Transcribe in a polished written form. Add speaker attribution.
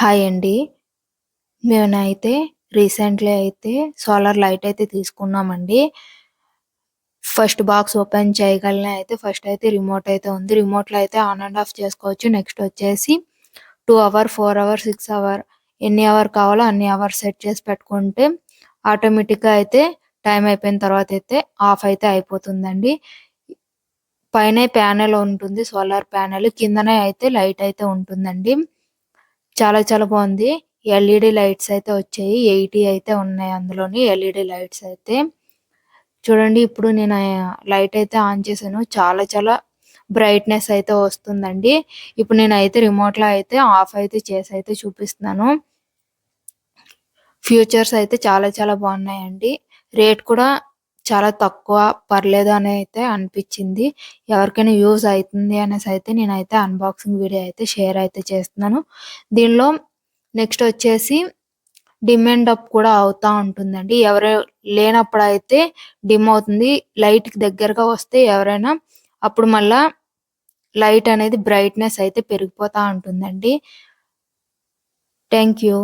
Speaker 1: Hi అండి. మేమనైతే recently అయితే solar light అయితే తీసుకున్నామండి. ఫస్ట్ బాక్స్ ఓపెన్ చేయగాలనే అయితే ఫస్ట్ అయితే రిమోట్ అయితే ఉంది. రిమోట్‌లో అయితే ఆన్ అండ్ ఆఫ్ చేసుకోవచ్చు. నెక్స్ట్ వచ్చేసి 2 అవర్, 4 అవర్, 6 అవర్ ఎన్ని అవర్ కావాలో అన్ని అవర్స్ సెట్ చేసి పెట్టుకుంటే ఆటోమేటిక్‌గా అయితే టైం అయిపోయిన తర్వాత అయితే ఆఫ్ అయితే అయిపోతుందండి. పైనే ప్యానెల్ ఉంటుంది. Solar panel. కిందనే అయితే లైట్ అయితే ఉంటుందండి. చాలా చాలా బావుంది. ఎల్ఈడీ లైట్స్ అయితే వచ్చాయి. 80 అయితే ఉన్నాయి అందులోని ఎల్ఈడీ లైట్స్ అయితే. చూడండి ఇప్పుడు నేను లైట్ అయితే ఆన్ చేశాను. చాలా చాలా బ్రైట్‌నెస్ అయితే వస్తుందండి. ఇప్పుడు నేనైతే రిమోట్‌లో అయితే ఆఫ్ అయితే చేసైతే చూపిస్తున్నాను. ఫీచర్స్ అయితే చాలా చాలా బాగున్నాయండి. రేట్ కూడా చాలా తక్కువ పర్లేదు అని అయితే అనిపిచ్చింది. ఎవరికైనా యూజ్ అయితుంది అనేసైతే నేనైతే అన్బాక్సింగ్ వీడియో అయితే షేర్ అయితే చేస్తున్నాను. దీనిలో నెక్స్ట్ వచ్చేసి డిమ్ అండ్ అప్ కూడా అవుతా ఉంటుందండి. ఎవరు లేనప్పుడైతే డిమ్ అవుతుంది. లైట్‌కి దగ్గరగా వస్తే ఎవరైనా అప్పుడు మళ్ళా లైట్ అనేది బ్రైట్‌నెస్ అయితే పెరిగిపోతా ఉంటుందండి. Thank you.